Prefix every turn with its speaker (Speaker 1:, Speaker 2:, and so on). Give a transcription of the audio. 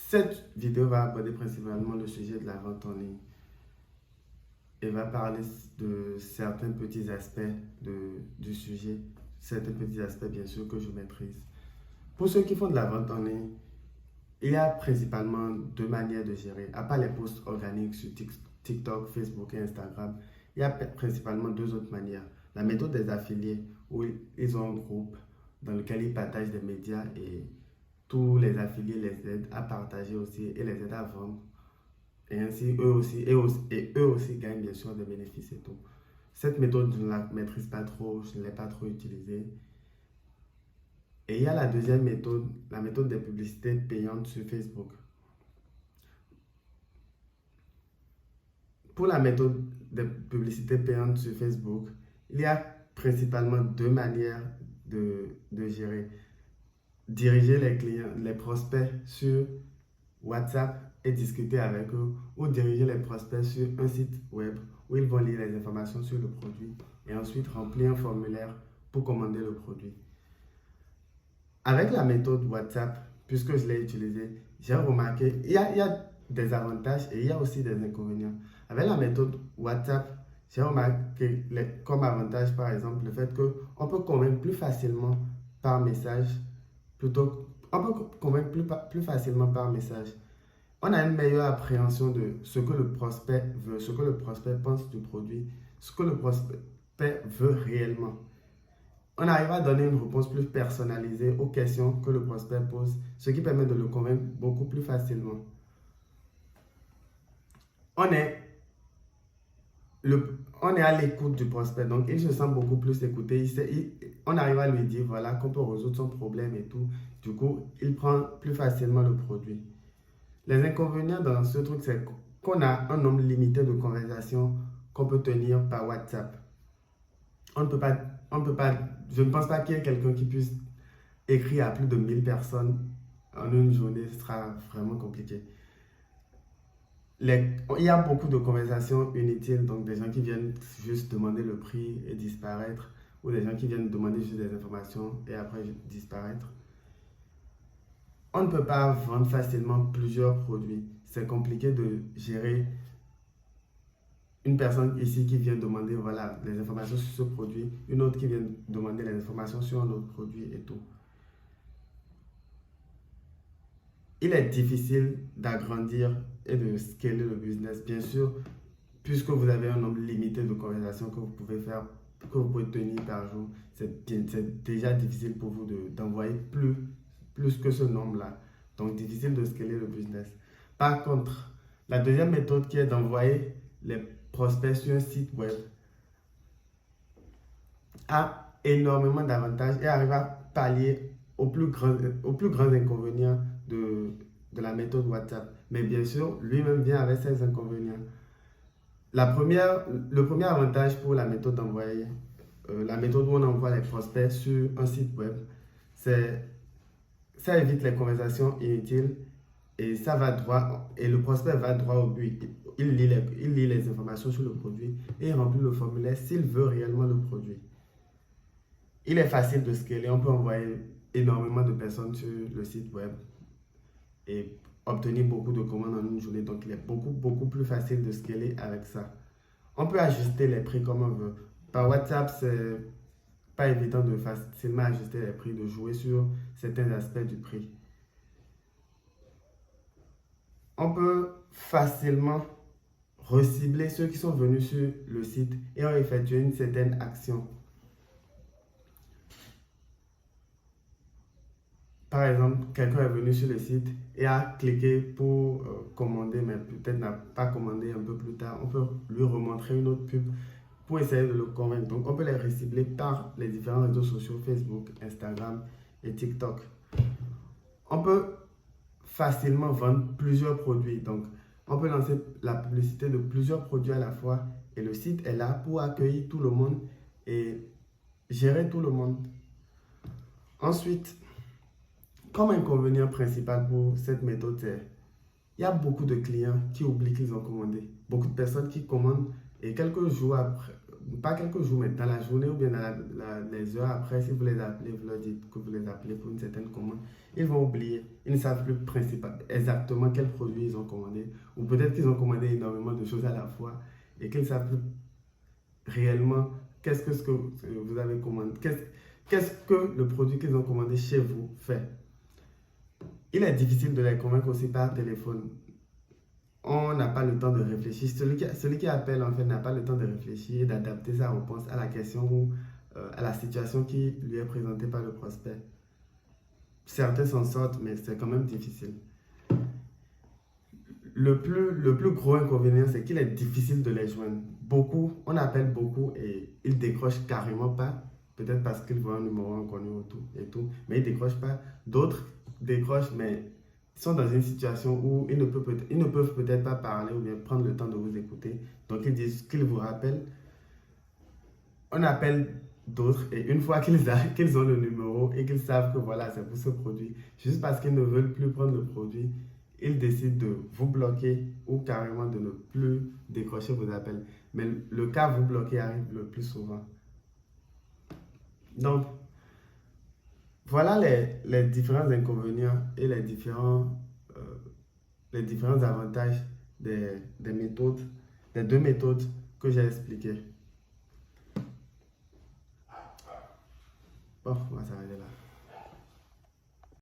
Speaker 1: Cette vidéo va aborder principalement le sujet de la vente en ligne et va parler de certains petits aspects du sujet, certains petits aspects bien sûr que je maîtrise. Pour ceux qui font de la vente en ligne, il y a principalement deux manières de gérer. À part les posts organiques sur TikTok, Facebook et Instagram, il y a principalement deux autres manières. La méthode des affiliés, où ils ont un groupe dans lequel ils partagent des médias et tous les affiliés les aident à partager aussi et les aident à vendre. Et ainsi, eux aussi gagnent bien sûr des bénéfices et tout. Cette méthode, je ne la maîtrise pas trop, je ne l'ai pas trop utilisée. Et il y a la deuxième méthode, la méthode des publicités payantes sur Facebook. Pour la méthode des publicités payantes sur Facebook, il y a principalement deux manières de gérer. Diriger les clients, les prospects sur WhatsApp et discuter avec eux, ou diriger les prospects sur un site web où ils vont lire les informations sur le produit et ensuite remplir un formulaire pour commander le produit. Avec la méthode WhatsApp, puisque je l'ai utilisée, j'ai remarqué il y a des avantages et il y a aussi des inconvénients. Avec la méthode WhatsApp, j'ai remarqué comme avantage, par exemple, le fait qu'on peut convaincre plus facilement par message, on peut convaincre plus facilement par message. On a une meilleure appréhension de ce que le prospect veut, ce que le prospect pense du produit, ce que le prospect veut réellement. On arrive à donner une réponse plus personnalisée aux questions que le prospect pose, ce qui permet de le convaincre beaucoup plus facilement. On est à l'écoute du prospect, donc il se sent beaucoup plus écouté. On arrive à lui dire voilà qu'on peut résoudre son problème et tout. Du coup, il prend plus facilement le produit. Les inconvénients dans ce truc, c'est qu'on a un nombre limité de conversations qu'on peut tenir par WhatsApp. On ne peut pas, je ne pense pas qu'il y ait quelqu'un qui puisse écrire à plus de 1000 personnes en une journée. Ce sera vraiment compliqué. Il y a beaucoup de conversations inutiles, donc des gens qui viennent juste demander le prix et disparaître, ou des gens qui viennent demander juste des informations et après disparaître. On ne peut pas vendre facilement plusieurs produits. C'est compliqué de gérer une personne ici qui vient demander voilà, les informations sur ce produit, une autre qui vient demander les informations sur un autre produit et tout. Il est difficile d'agrandir et de scaler le business, bien sûr, puisque vous avez un nombre limité de conversations que vous pouvez faire, que vous pouvez tenir par jour. C'est déjà difficile pour vous d'envoyer plus que ce nombre-là. Donc, difficile de scaler le business. Par contre, la deuxième méthode qui est d'envoyer les prospects sur un site web a énormément d'avantages et arrive à pallier aux plus grands inconvénients de la méthode WhatsApp. Mais bien sûr, lui-même vient avec ses inconvénients. Le premier avantage pour la méthode d'envoyer, la méthode où on envoie les prospects sur un site web, c'est ça évite les conversations inutiles et le prospect va droit au but. Il lit les informations sur le produit et il remplit le formulaire s'il veut réellement le produit. Il est facile de scaler, on peut envoyer énormément de personnes sur le site web et obtenir beaucoup de commandes en une journée. Donc, il est beaucoup plus facile de scaler avec ça. On peut ajuster les prix comme on veut. Par WhatsApp, c'est pas évident de facilement ajuster les prix, de jouer sur certains aspects du prix. On peut facilement recibler ceux qui sont venus sur le site et ont effectué une certaine action. Par exemple, quelqu'un est venu sur le site et a cliqué pour commander, mais peut-être n'a pas commandé un peu plus tard. On peut lui remontrer une autre pub pour essayer de le convaincre. Donc, on peut les recibler par les différents réseaux sociaux, Facebook, Instagram et TikTok. On peut facilement vendre plusieurs produits. Donc, on peut lancer la publicité de plusieurs produits à la fois et le site est là pour accueillir tout le monde et gérer tout le monde. Ensuite, comme inconvénient principal pour cette méthode, c'est il y a beaucoup de clients qui oublient qu'ils ont commandé. Beaucoup de personnes qui commandent Et quelques jours après, pas quelques jours, mais dans la journée ou bien dans les heures après, si vous les appelez, vous leur dites que vous les appelez pour une certaine commande, ils vont oublier. Ils ne savent plus exactement quel produit ils ont commandé. Ou peut-être qu'ils ont commandé énormément de choses à la fois et qu'ils ne savent plus réellement qu'est-ce que, ce que vous avez commandé, qu'est-ce que le produit qu'ils ont commandé chez vous fait. Il est difficile de les convaincre aussi par téléphone. On n'a pas le temps de réfléchir. Celui qui appelle, en fait, n'a pas le temps de réfléchir et d'adapter sa réponse à la question ou à la situation qui lui est présentée par le prospect. Certains s'en sortent, mais c'est quand même difficile. Le plus gros inconvénient, c'est qu'il est difficile de les joindre. Beaucoup, on appelle beaucoup et ils décrochent carrément pas. Peut-être parce qu'ils voient un numéro inconnu et tout, mais ils décrochent pas. D'autres décrochent, mais sont dans une situation où ils ne peuvent peut-être pas parler ou bien prendre le temps de vous écouter. Donc ils disent qu'ils vous rappellent. On appelle d'autres et une fois qu'ils ont le numéro et qu'ils savent que voilà, c'est pour ce produit, juste parce qu'ils ne veulent plus prendre le produit, ils décident de vous bloquer ou carrément de ne plus décrocher vos appels. Mais le cas vous bloquer arrive le plus souvent. Donc, voilà les différents inconvénients et euh, les différents avantages des méthodes, des deux méthodes que j'ai expliquées. Bon, on va s'arrêter là.